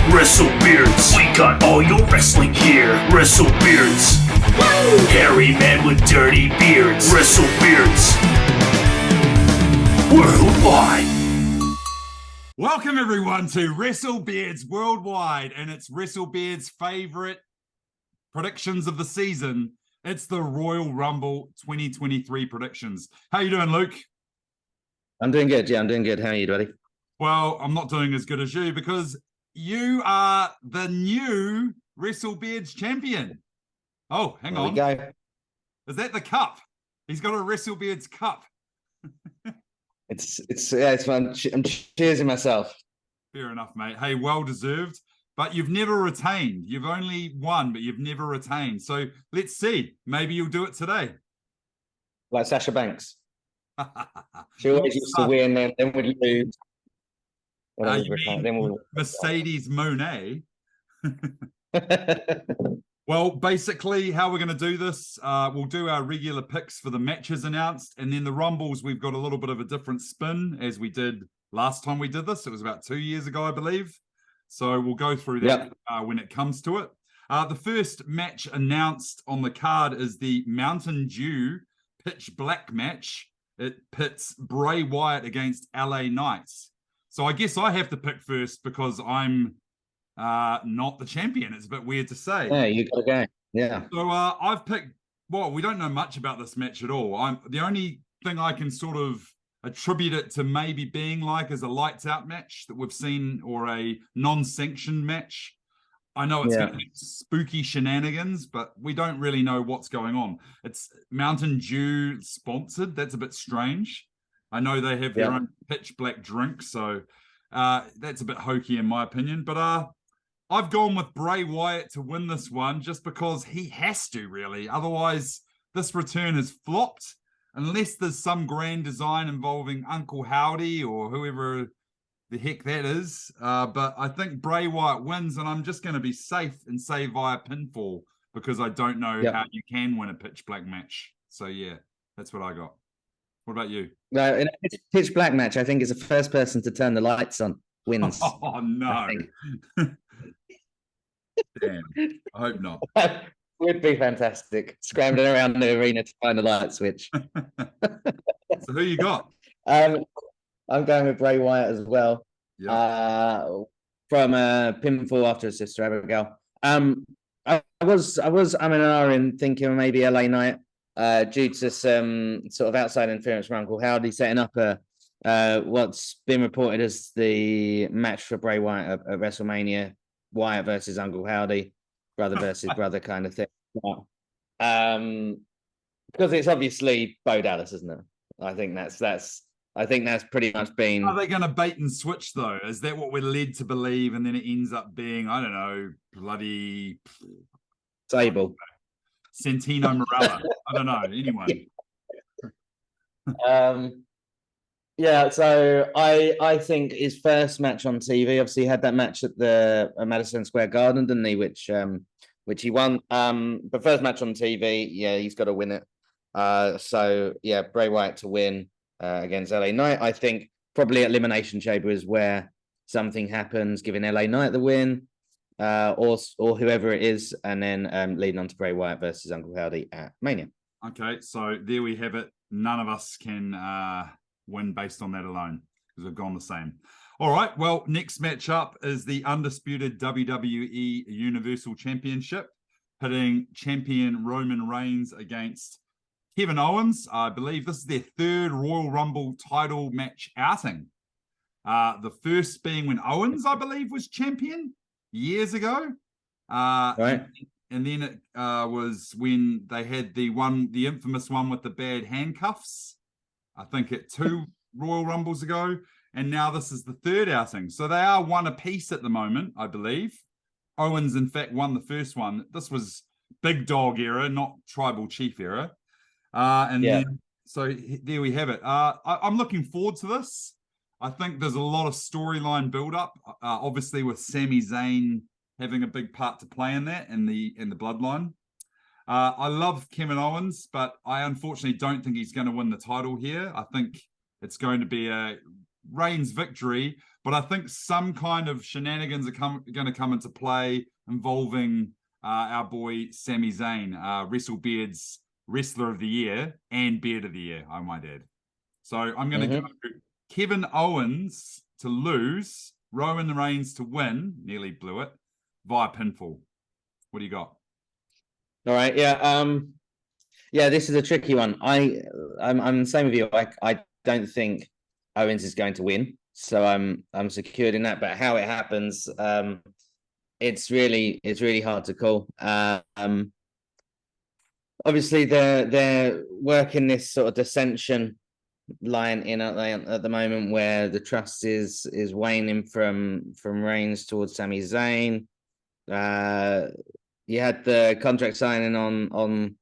WrestleBeards, we got all your wrestling gear. WrestleBeards, woo! Hairy man with dirty beards. WrestleBeards, worldwide. Welcome everyone to WrestleBeards Worldwide, and it's WrestleBeards' favorite predictions of the season. It's the Royal Rumble 2023 predictions. How you doing, Luke? I'm doing good. Yeah, I'm doing good. How are you, buddy? Well, I'm not doing as good as you because you are the new WrestleBeards champion. Oh, hang on. There we go. Is that the cup? He's got a WrestleBeards cup. It's fun. I'm cheersing myself. Fair enough, mate. Hey, well deserved. But you've never retained. You've only won, but you've never retained. So let's see. Maybe you'll do it today. Like Sasha Banks. She always used to win, then we'd lose. You mean Mercedes Monet? Well, basically, how we're going to do this, we'll do our regular picks for the matches announced, and then the Rumbles, we've got a little bit of a different spin as we did last time we did this. It was about 2 years ago, I believe. So we'll go through that when it comes to it. The first match announced on the card is the Mountain Dew Pitch Black match. It pits Bray Wyatt against LA Knights. So I guess I have to pick first because I'm not the champion. It's a bit weird to say. Yeah, you got to go. Yeah. So I've picked, well, we don't know much about this match at all. The only thing I can sort of attribute it to maybe being like is a lights out match that we've seen, or a non-sanctioned match. I know it's going to be spooky shenanigans, but we don't really know what's going on. It's Mountain Dew sponsored. That's a bit strange. I know they have their own pitch black drink, so that's a bit hokey in my opinion. But I've gone with Bray Wyatt to win this one just because he has to, really. Otherwise, this return has flopped, unless there's some grand design involving Uncle Howdy or whoever the heck that is. But I think Bray Wyatt wins, and I'm just going to be safe and say via pinfall because I don't know how you can win a pitch black match. So, yeah, that's what I got. What about you? No, in a pitch black match, I think it's the first person to turn the lights on wins. Oh, no. Damn. I hope not. Would be fantastic. Scrambling around the arena to find the light switch. So who you got? I'm going with Bray Wyatt as well. Yeah. From pinfall after his sister Abigail. I was I'm in an hour in thinking maybe LA Knight, due to some sort of outside interference from Uncle Howdy setting up what's been reported as the match for Bray Wyatt at WrestleMania. Wyatt versus Uncle Howdy, brother versus brother kind of thing. Because it's obviously Bo Dallas, isn't it? I think that's pretty much been. Are they going to bait and switch though? Is that what we're led to believe? And then it ends up being, I don't know, bloody Sable, Santino Morella. I don't know. Anyway. Yeah, so I think his first match on TV, obviously he had that match at the Madison Square Garden, didn't he? Which he won. But first match on TV, yeah, he's got to win it. So yeah, Bray Wyatt to win against LA Knight. I think probably Elimination Chamber is where something happens, giving LA Knight the win, or whoever it is, and then leading on to Bray Wyatt versus Uncle Howdy at Mania. Okay, so there we have it. None of us can win based on that alone because we've gone the same. All right, well, next matchup is the undisputed WWE Universal Championship, pitting champion Roman Reigns against Kevin Owens. I believe this is their third Royal Rumble title match outing. The first being when Owens, I believe, was champion years ago. Right. And then it was when they had the infamous one with the bad handcuffs. I think at 2 Royal Rumbles ago, and now this is the third outing. So they are one apiece at the moment, I believe. Owens, in fact, won the first one. This was Big Dog era, not Tribal Chief era. Then, so there we have it. I'm looking forward to this. I think there's a lot of storyline build-up, obviously with Sami Zayn having a big part to play in that, in the bloodline. I love Kevin Owens, but I unfortunately don't think he's going to win the title here. I think it's going to be a Reigns victory, but But I think some kind of shenanigans are going to come into play involving our boy Sami Zayn, WrestleBeards Wrestler of the Year and Beard of the Year, I might add. So I'm going to go Kevin Owens to lose, Roman Reigns to win, nearly blew it, via pinfall. What do you got? All right, yeah, this is a tricky one. I'm the same with you. I don't think Owens is going to win, so I'm secured in that. But how it happens, it's really hard to call. Obviously, they're working this sort of dissension line in at the moment, where the trust is waning from Reigns towards Sami Zayn. You had the contract signing on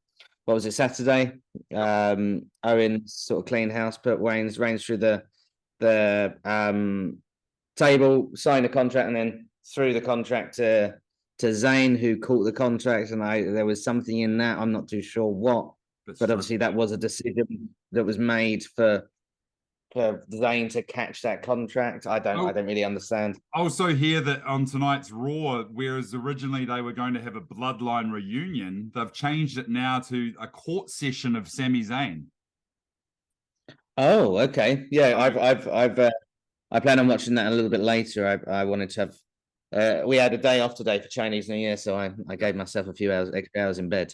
what was it, Saturday? Owens sort of clean house, put Reigns through the table, signed a contract, and then threw the contract to Zayn, who caught the contract, and there was something in that. I'm not too sure what, but obviously that was a decision that was made for Zayn to catch that contract. I don't really understand. I also hear that on tonight's Raw, whereas originally they were going to have a bloodline reunion, they've changed it now to a court session of Sami Zayn. Oh, okay. Yeah, I plan on watching that a little bit later. I wanted to have. We had a day off today for Chinese New Year, so I gave myself a few extra hours in bed.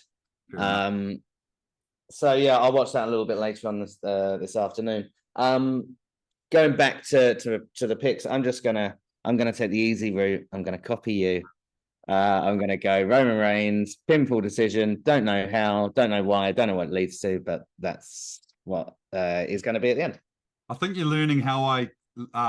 So yeah, I'll watch that a little bit later on this afternoon. Going back to the picks, I'm gonna take the easy route. I'm gonna copy you. I'm gonna go Roman Reigns, pinfall decision. Don't know how, don't know why, don't know what it leads to, but that's what is going to be at the end. I think you're learning how I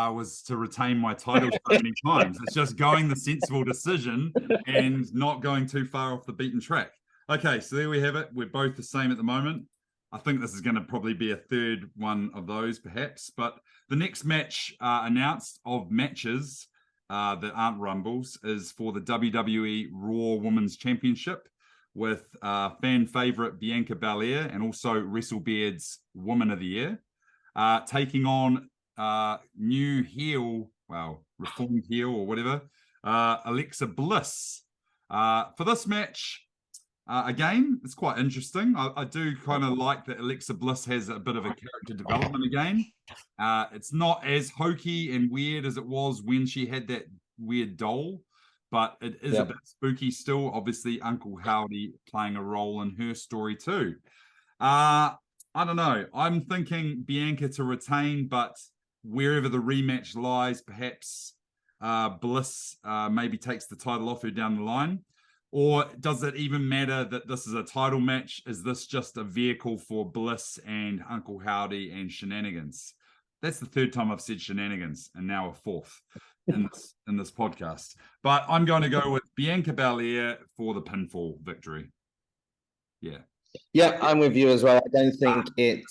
was to retain my title so many times. It's just going the sensible decision and not going too far off the beaten track. Okay, so there we have it. We're both the same at the moment. I think this is going to probably be a third one of those, perhaps. But the next match announced of matches that aren't Rumbles is for the WWE Raw Women's Championship with fan favorite Bianca Belair and also WrestleBeards Woman of the Year, taking on new heel, reformed heel or whatever, Alexa Bliss. For this match, again, it's quite interesting. I do kind of like that Alexa Bliss has a bit of a character development again. It's not as hokey and weird as it was when she had that weird doll, but it is a bit spooky still. Obviously, Uncle Howdy playing a role in her story too. I don't know. I'm thinking Bianca to retain, but wherever the rematch lies, perhaps Bliss maybe takes the title off her down the line. Or does it even matter that this is a title match? Is this just a vehicle for Bliss and Uncle Howdy and shenanigans? That's the third time I've said shenanigans, and now a fourth in this podcast. But I'm going to go with Bianca Belair for the pinfall victory. Yeah, I'm with you as well. I don't think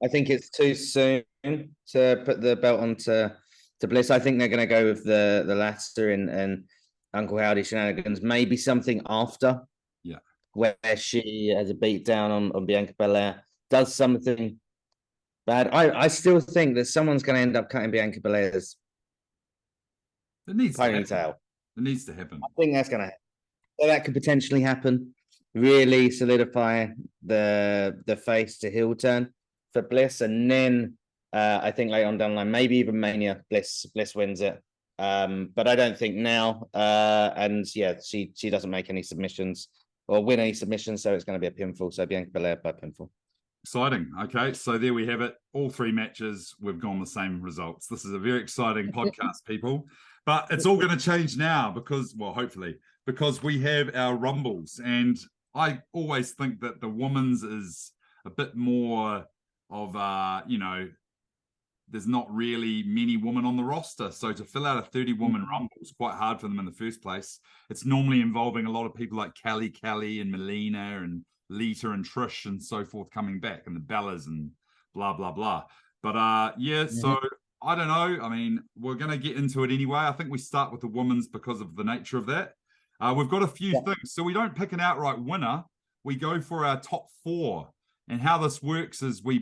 I think it's too soon to put the belt onto Bliss. I think they're going to go with the latter and Uncle Howdy shenanigans, maybe something after, where she has a beat down on Bianca Belair, does something bad. I still think that someone's going to end up cutting Bianca Belair's ponytail. It needs to happen. I think that's going to happen. So that could potentially happen. Really solidify the face to heel turn for Bliss, and then I think later on down the line, maybe even Mania, Bliss wins it. But I don't think now. And yeah, she doesn't make any submissions or win any submissions, so it's going to be a pinfall. So Bianca Belair by pinfall. Exciting. Okay, so there we have it. All three matches, we've gone the same results. This is a very exciting podcast, people. But it's all going to change now because, well, hopefully, because we have our Rumbles. And I always think that the women's is a bit more of, there's not really many women on the roster. So to fill out a 30-woman Rumble is quite hard for them in the first place. It's normally involving a lot of people like Kelly and Melina and Lita and Trish and so forth coming back, and the Bellas and blah, blah, blah. But so I don't know. I mean, we're going to get into it anyway. I think we start with the women's because of the nature of that. We've got a few things. So we don't pick an outright winner. We go for our top four. And how this works is we'll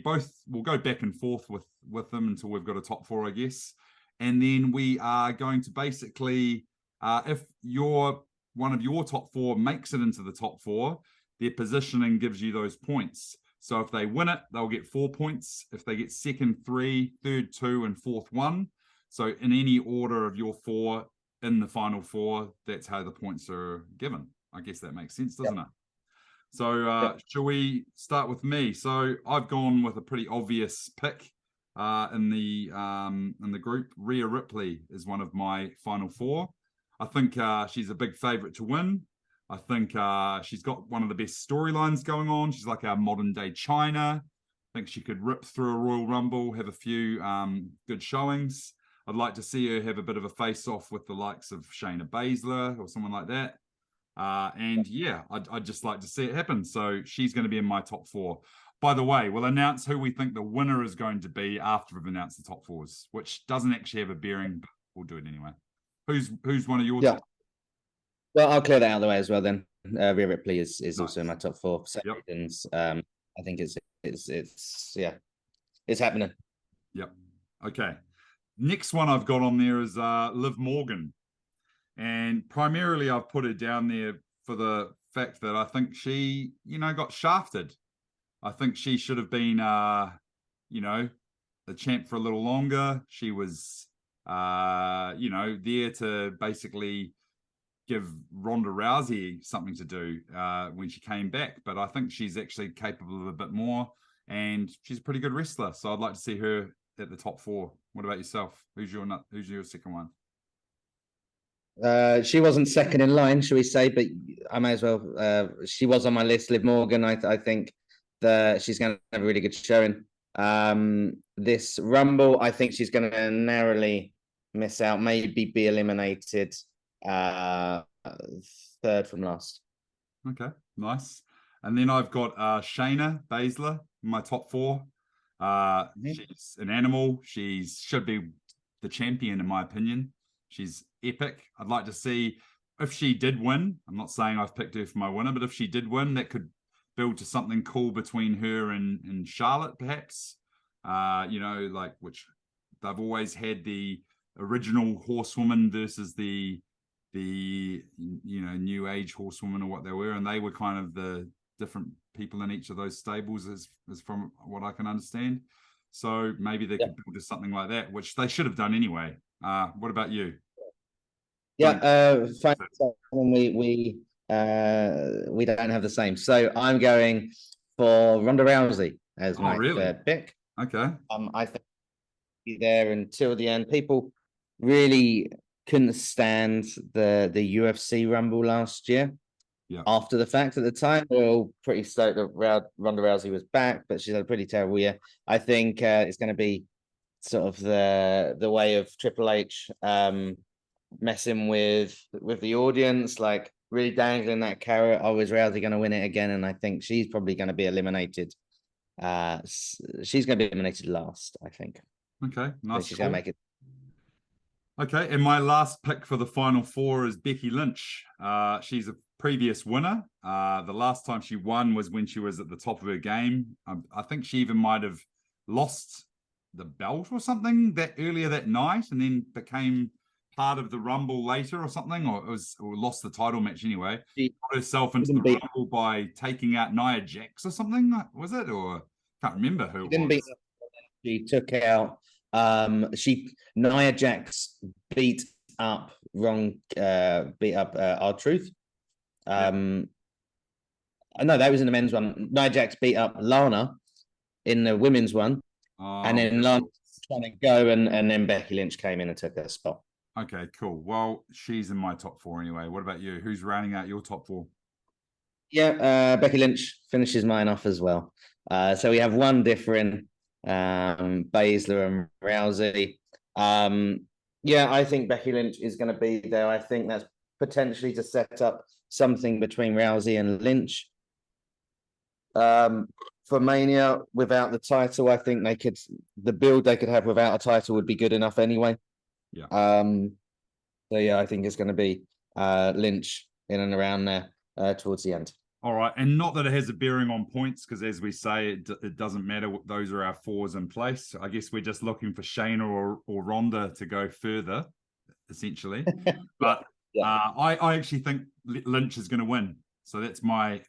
go back and forth with them until we've got a top four, I guess. And then we are going to basically, if one of your top four makes it into the top four, their positioning gives you those points. So if they win it, they'll get 4 points. If they get second, 3, third, 2, and fourth, 1. So in any order of your four in the final four, that's how the points are given. I guess that makes sense, doesn't it? So shall we start with me? So I've gone with a pretty obvious pick in the group. Rhea Ripley is one of my final four. I think she's a big favorite to win. I think she's got one of the best storylines going on. She's like our modern day China. I think she could rip through a Royal Rumble, have a few good showings. I'd like to see her have a bit of a face-off with the likes of Shayna Baszler or someone like that. And yeah, I'd just like to see it happen. So she's going to be in my top four. By the way, we'll announce who we think the winner is going to be after we've announced the top fours, which doesn't actually have a bearing, but we'll do it anyway. Who's one of your top? Well, I'll clear that out of the way as well then. Rhea Ripley is nice. Also in my top four. Reasons. I think it's happening. Yep. Okay. Next one I've got on there is Liv Morgan. And primarily I've put her down there for the fact that I think she, got shafted. I think she should have been, the champ for a little longer. She was, there to basically give Ronda Rousey something to do when she came back. But I think she's actually capable of a bit more, and she's a pretty good wrestler. So I'd like to see her at the top four. What about yourself? Who's your second one? She wasn't second in line, shall we say, but I may as well. She was on my list, Liv Morgan. I think that she's going to have a really good showing. This Rumble, I think she's going to narrowly miss out, maybe be eliminated third from last. Okay, nice. And then I've got Shayna Baszler in my top four. She's an animal. She should be the champion, in my opinion. She's epic. I'd like to see if she did win. I'm not saying I've picked her for my winner, but if she did win, that could build to something cool between her and Charlotte, perhaps. Which they've always had the original horsewoman versus the new age horsewoman, or what they were, and they were kind of the different people in each of those stables, as from what I can understand. So maybe they could build to something like that, which they should have done anyway. What about you? Yeah, we don't have the same. So I'm going for Ronda Rousey as my third pick. Okay. I think be there until the end. People really couldn't stand the UFC Rumble last year. Yeah. After the fact, at the time, we were all pretty stoked that Ronda Rousey was back, but she's had a pretty terrible year. I think it's going to be sort of the way of Triple H messing with the audience, like really dangling that carrot. Oh, is Rousey going to win it again? And I think she's probably going to be eliminated. She's going to be eliminated last, I think. Okay, nice. She's going to make it. Okay, and my last pick for the final four is Becky Lynch. She's a previous winner. The last time she won was when she was at the top of her game. I think she even might have lost the belt or something earlier that night, and then became part of the Rumble later or something, or lost the title match anyway. She got herself into the Rumble by taking out Nia Jax or something, was it? Or can't remember who it was. She took out Nia Jax beat up R-Truth. No, that was in the men's one. Nia Jax beat up Lana in the women's one. And then Lana was trying to go, and then Becky Lynch came in and took her spot. Okay, cool. Well, she's in my top four anyway. What about you? Who's rounding out your top four? Yeah, Becky Lynch finishes mine off as well. So we have one differing, Baszler and Rousey. I think Becky Lynch is going to be there. I think that's potentially to set up something between Rousey and Lynch. For Mania, without the title, I think the build they could have without a title would be good enough anyway. Yeah. I think it's going to be Lynch in and around there towards the end. All right, and not that it has a bearing on points, because as we say, it doesn't matter. Those are our fours in place. I guess we're just looking for Shayna or Ronda to go further, essentially. But I actually think Lynch is going to win. So that's my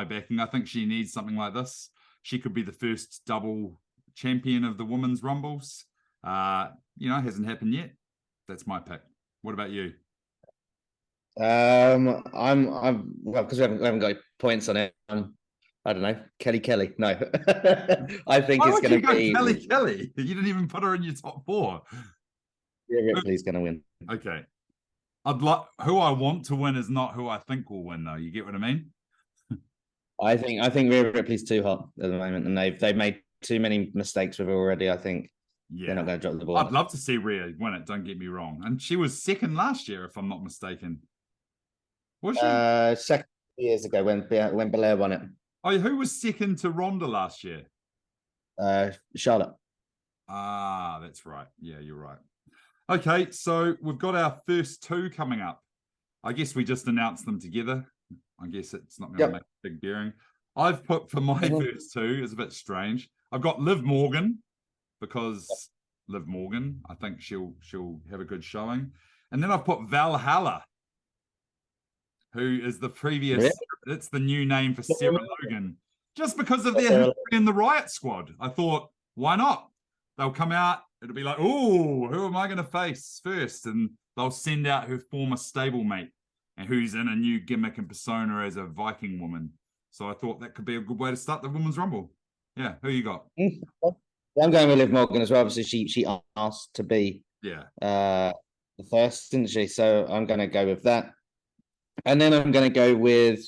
backing. I think she needs something like this. She could be the first double champion of the women's rumbles. Hasn't happened yet. That's my pick. What about you? I'm well, because we haven't got points on it. I don't know, Kelly. No, I think Why it's would going you to go be Kelly. You didn't even put her in your top four. Rhea Ripley's going to win. Okay. Who I want to win is not who I think will win, though. You get what I mean? I think Rhea Ripley's too hot at the moment, and they've made too many mistakes with her already. I think they're not going to drop the ball. I'd love to see Rhea win it. Don't get me wrong, and she was second last year, if I'm not mistaken. Was she? Second years ago when BELAIR won it. Oh, who was second to Ronda last year? Charlotte. Ah, that's right. Yeah, you're right. Okay, so we've got our first two coming up. I guess we just announced them together. I guess it's not going to make a big bearing. I've put for my first two, it's a bit strange. I've got Liv Morgan, because Liv Morgan, I think she'll have a good showing. And then I've put Valhalla, who is the previous, it's the new name for Sarah Logan, just because of their history in the Riot Squad. I thought, why not? They'll come out, it'll be like, oh, who am I going to face first? And they'll send out her former stablemate, and who's in a new gimmick and persona as a Viking woman. So I thought that could be a good way to start the Women's Rumble. Yeah, who you got? I'm going with Liv Morgan as well. Obviously, she asked to be the first, didn't she? So I'm going to go with that. And then I'm going to go with,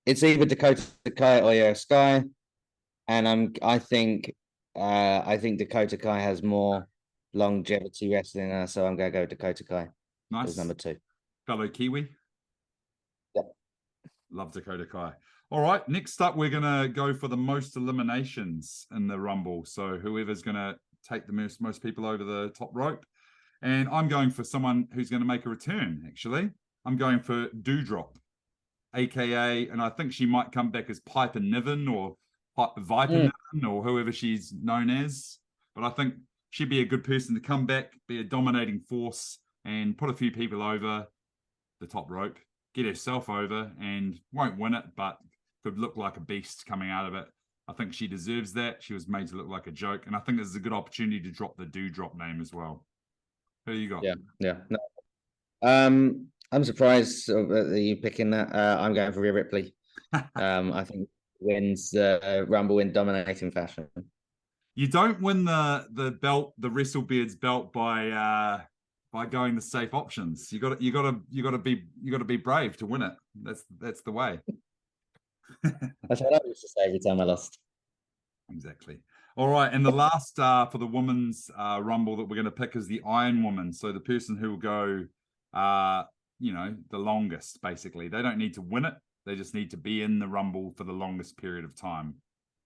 it's either Dakota Kai or Io Sky. And I think Dakota Kai has more longevity wrestling in her, so I'm going to go with Dakota Kai. Nice. As number 2. Fellow Kiwi. Yep. Love Dakota Kai. All right, next up, we're going to go for the most eliminations in the Rumble. So whoever's going to take the most people over the top rope. And I'm going for someone who's going to make a return, actually. I'm going for Doudrop, a.k.a., and I think she might come back as Piper Niven or Viper Niven or whoever she's known as. But I think she'd be a good person to come back, be a dominating force, and put a few people over the top rope, get herself over, and won't win it, but could look like a beast coming out of it. I think she deserves that. She was made to look like a joke, and I think this is a good opportunity to drop the Doudrop name as well. Who you got? Yeah. No. I'm surprised that you're picking that. I'm going for Rhea Ripley. I think wins the Rumble in dominating fashion. You don't win the belt, the WrestleBeards belt, by going the safe options. You got to be brave to win it. That's the way. That's what I used to say every time I lost. Exactly. All right, and the last for the women's Rumble that we're going to pick is the Iron Woman. So the person who will go, the longest, basically. They don't need to win it. They just need to be in the Rumble for the longest period of time.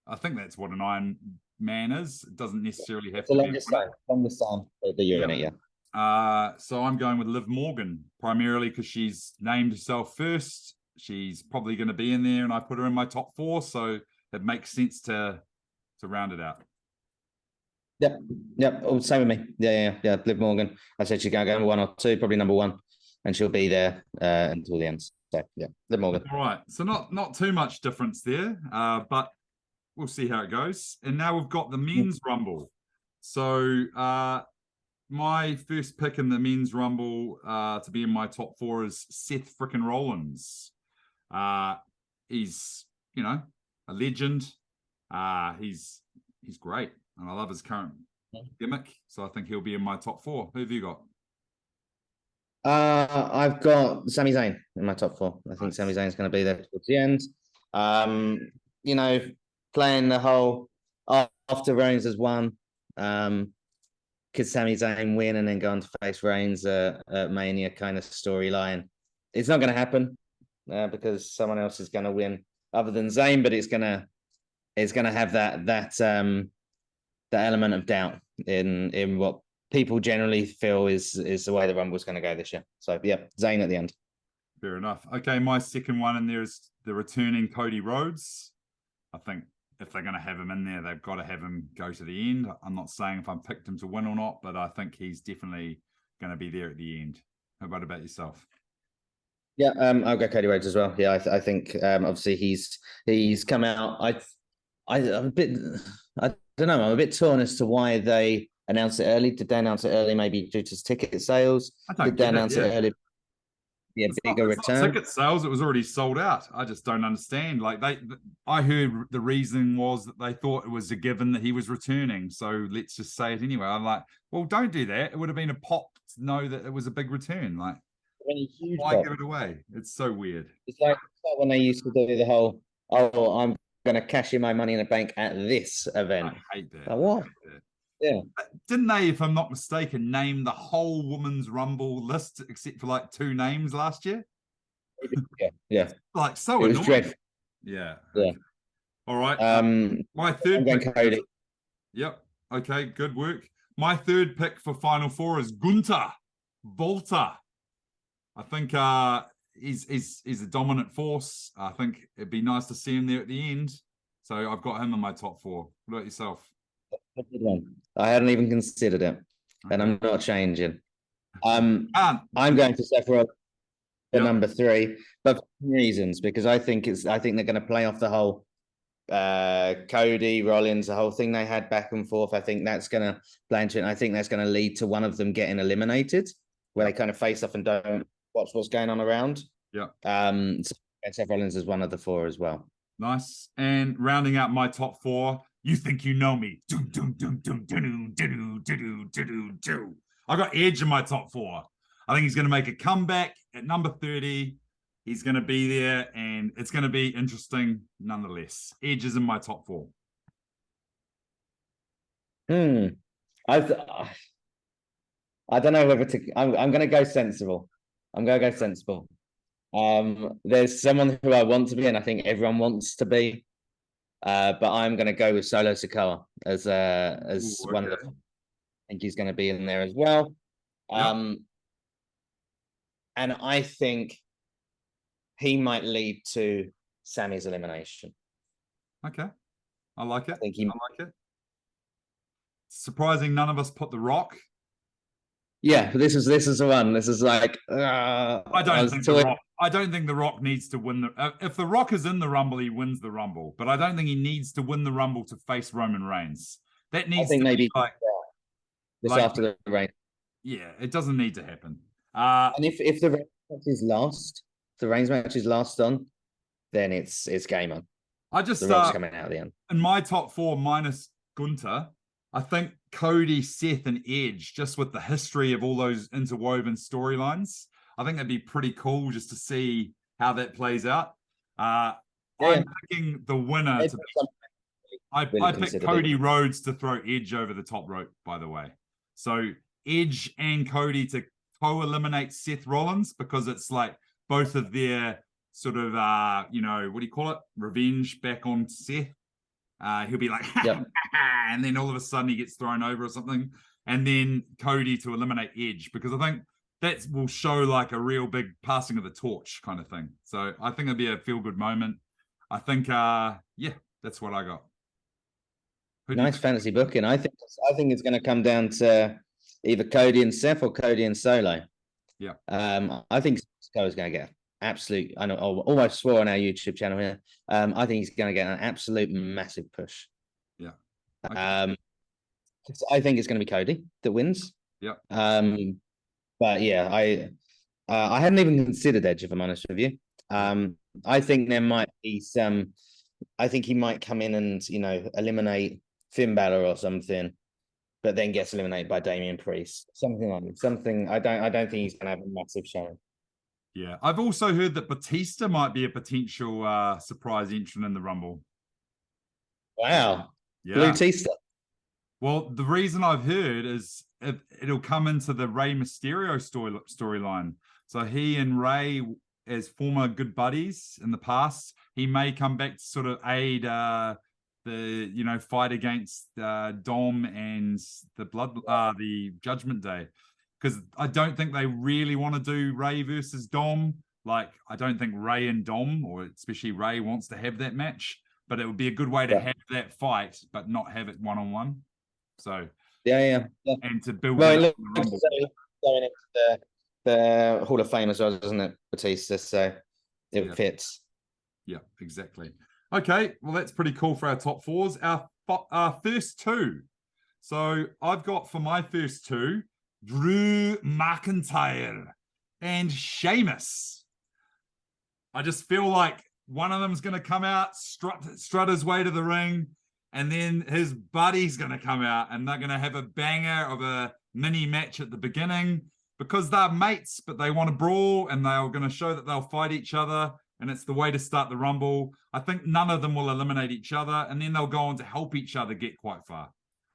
I think that's what an Iron Man is. It doesn't necessarily have to be. Longest time that you're in it, So I'm going with Liv Morgan, primarily because she's named herself first. She's probably going to be in there, and I put her in my top 4, so it makes sense to round it out. Yep. Oh, same with me. Yeah. Liv Morgan. I said she's going to go 1 or 2, probably number 1, and she'll be there until the end. So yeah, Liv Morgan. All right. So not too much difference there, but we'll see how it goes. And now we've got the men's Rumble. So my first pick in the men's Rumble to be in my top 4 is Seth frickin' Rollins. He's a legend. He's great, and I love his current gimmick. So I think he'll be in my top 4. Who have you got? I've got Sami Zayn in my top 4. I think Sami Zayn's going to be there towards the end. Playing the whole after Reigns has won. Could Sami Zayn win and then go on to face Reigns at Mania kind of storyline? It's not going to happen because someone else is going to win other than Zayn, but it's going to have that element of doubt in what people generally feel is the way the Rumble's going to go this year. So yeah, Zayn at the end. Fair enough. Okay, my second one in there is the returning Cody Rhodes. I think if they're going to have him in there, they've got to have him go to the end. I'm not saying if I picked him to win or not, but I think he's definitely going to be there at the end. How about yourself? Yeah, I'll go Cody Rhodes as well. Yeah, I think obviously he's come out. I'm a bit, I don't know. I'm a bit torn as to why they announced it early. Did they announce it early? Maybe due to ticket sales. Did they announce it early? Yeah, bigger return. Ticket sales. It was already sold out. I just don't understand. Like I heard the reason was that they thought it was a given that he was returning. So let's just say it anyway. I'm like, well, don't do that. It would have been a pop to know that it was a big return. Like, why give it away? It's so weird. It's like when they used to do the whole, oh, I'm going to cash in my money in the bank at this event. I hate that. Like, what? Yeah. Didn't they, if I'm not mistaken, name the whole women's Rumble list except for like 2 names last year? Yeah. Like so it annoying. was dreadful. Yeah. Yeah. All right. My third pick. Cody. Yep. Okay. Good work. My third pick for Final Four is Gunther Volta. I think he's a dominant force. I think it'd be nice to see him there at the end. So I've got him in my top 4. What about yourself? I hadn't even considered it, and I'm not changing. I'm going to Seth Rollins for number 3, but for reasons, because I think they're going to play off the whole Cody Rollins, the whole thing they had back and forth. I think that's going to play into it, and I think that's going to lead to one of them getting eliminated, where they kind of face off and don't watch what's going on around. Yeah. So Seth Rollins is one of the 4 as well. Nice. And rounding out my top 4, You Think You Know Me. I got Edge in my top 4. I think he's going to make a comeback at number 30. He's going to be there, and it's going to be interesting nonetheless. Edge is in my top 4. I don't know whether to. I'm going to go sensible. There's someone who I want to be, and I think everyone wants to be. But I'm going to go with Solo Sikoa as one of the. I think he's going to be in there as well. Yep. And I think he might lead to Sammy's elimination. Okay, I like it. I like it. Surprising, none of us put The Rock. Yeah, this is the one. This is like I don't think The Rock needs to win if The Rock is in the Rumble, he wins the Rumble. But I don't think he needs to win the Rumble to face Roman Reigns. That needs to be like this after the Reigns. Yeah, it doesn't need to happen. And if the Reigns match is last, the Reigns match is last on, then it's game on. I just the Rock's coming out at the end. In my top 4 minus Gunther, I think Cody, Seth, and Edge, just with the history of all those interwoven storylines, I think that'd be pretty cool just to see how that plays out. I'm picking the winner. I picked Cody Rhodes to throw Edge over the top rope, by the way. So Edge and Cody to co-eliminate Seth Rollins, because it's like both of their sort of, what do you call it? Revenge back on Seth. He'll be like, and then all of a sudden he gets thrown over or something. And then Cody to eliminate Edge, because I think that will show like a real big passing of the torch kind of thing. So I think it'd be a feel-good moment. I think, that's what I got. Nice fantasy booking. I think it's going to come down to either Cody and Seth or Cody and Solo. Yeah. I think Sikoa's going to get absolute. I know. I almost swore on our YouTube channel here. I think he's going to get an absolute massive push. Yeah. Okay. I think it's going to be Cody that wins. Yeah. But yeah, I hadn't even considered Edge, if I'm honest with you. I think there might be some. I think he might come in and eliminate Finn Balor or something, but then gets eliminated by Damian Priest. Something like that. Something. I don't think he's going to have a massive show. Yeah, I've also heard that Batista might be a potential surprise entrant in the Rumble. Wow. Yeah. Batista. Well, the reason I've heard is it'll come into the Rey Mysterio storyline. So he and Rey, as former good buddies in the past, he may come back to sort of aid the fight against Dom and the Judgment Day, because I don't think they really want to do Rey versus Dom. Like, I don't think Ray and Dom, or especially Ray, wants to have that match, but it would be a good way to have that fight, but not have it one-on-one. So, yeah. and to build Well, it it up in the looks Rumble. going into the Hall of Fame as well, doesn't it, Batista? So it fits. Yeah, exactly. Okay, well, that's pretty cool for our top fours. Our first two. So I've got for my first two, Drew McIntyre and Sheamus. I just feel like one of them's going to come out, strut his way to the ring, and then his buddy's going to come out, and they're going to have a banger of a mini match at the beginning because they're mates, but they want to brawl, and they're going to show that they'll fight each other, and it's the way to start the Rumble. I think none of them will eliminate each other, and then they'll go on to help each other get quite far.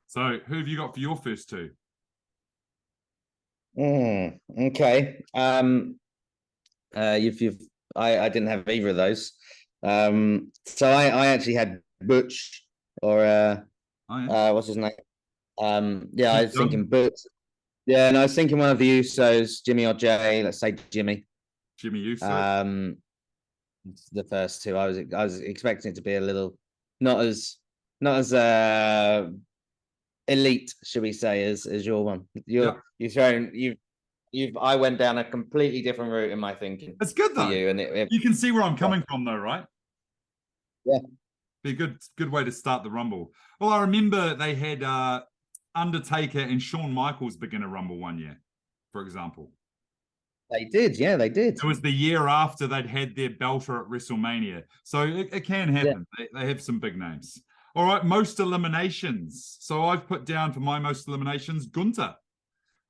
So who have you got for your first two? Okay. I didn't have either of those. So I actually had Butch or what's his name? I was thinking Butch. Yeah, and I was thinking one of the Usos, Jimmy or Jay. Let's say Jimmy. Jimmy Uso. The first two, I was expecting it to be a little not as elite, should we say, as your one. I went down a completely different route in my thinking. It's good though. You, and you can see where I'm coming from though, right? Yeah. Be a good way to start the Rumble. Well, I remember they had Undertaker and Shawn Michaels begin a Rumble one year, for example. They did, yeah, they did. It was the year after they'd had their belter at WrestleMania. So it can happen. Yeah. They have some big names. All right, most eliminations. So I've put down for my most eliminations, Gunther.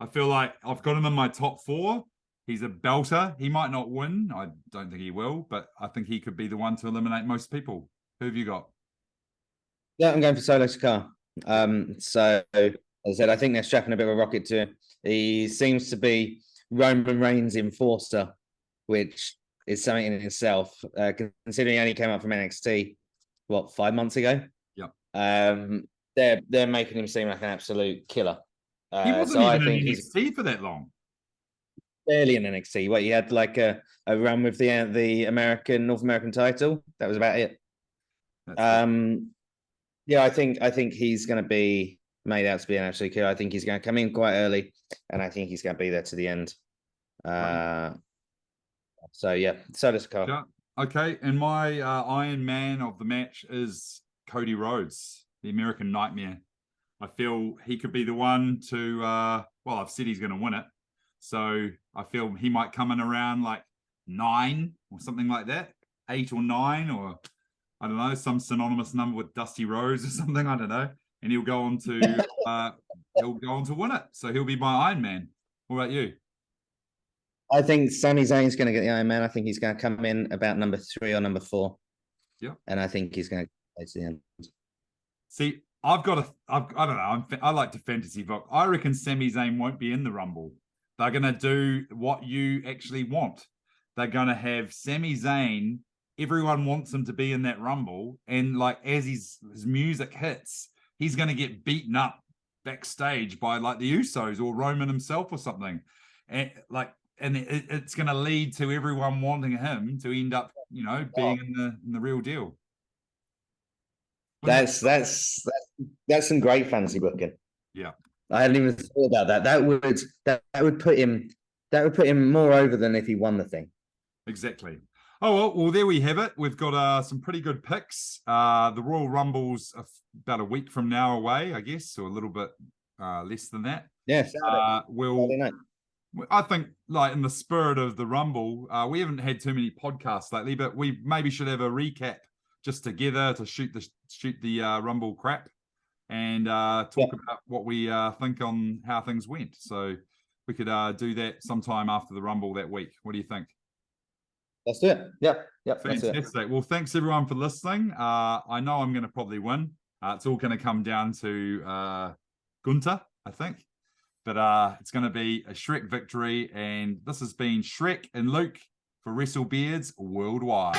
I feel like I've got him in my top four. He's a belter. He might not win. I don't think he will, but I think he could be the one to eliminate most people. Who have you got? Yeah, I'm going for Solo Sikoa. So as I said, I think they're strapping a bit of a rocket to him. He seems to be Roman Reigns' enforcer, which is something in itself, considering he only came up from NXT, 5 months ago? Yeah. They're making him seem like an absolute killer. He wasn't even in NXT for that long. Barely in NXT. He had like a run with the North American title. That was about it. Yeah, I think he's going to be made out to be an absolute killer. I think he's going to come in quite early, and I think he's going to be there to the end. So yeah, Solo Sikoa. Yeah. Okay, and my Iron Man of the match is Cody Rhodes, the American Nightmare. I feel he could be the one to, I've said he's going to win it. So I feel he might come in around like 9 or something like that, 8 or 9, or I don't know, some synonymous number with Dusty Rhodes or something. I don't know. And he'll go on to win it. So he'll be my Iron Man. What about you? I think Sami Zayn's going to get the Iron Man. I think he's going to come in about number 3 or number 4. Yeah. And I think he's going to go to the end. See, I don't know. I like to fantasy book. I reckon Sami Zayn won't be in the Rumble. They're going to do what you actually want. They're going to have Sami Zayn. Everyone wants him to be in that Rumble. And like, as his music hits, he's going to get beaten up backstage by like the Usos or Roman himself or something. And it's going to lead to everyone wanting him to end up, being in the real deal. That's some great fantasy booking. Yeah, I hadn't even thought about that. That would put him more over than if he won the thing. Exactly. Oh well, there we have it. We've got some pretty good picks. The Royal Rumble's about a week from now away, I guess, or a little bit less than that. Yeah. I think, like, in the spirit of the Rumble, we haven't had too many podcasts lately, but we maybe should have a recap just together to shoot the Rumble crap and talk about what we think on how things went. So we could do that sometime after the Rumble that week. What do you think? Let's do it. Yep. Fantastic. Well, thanks everyone for listening. I know I'm going to probably win. It's all going to come down to Gunther, I think. But it's going to be a Shrek victory. And this has been Shrek and Luke for WrestleBeards Worldwide.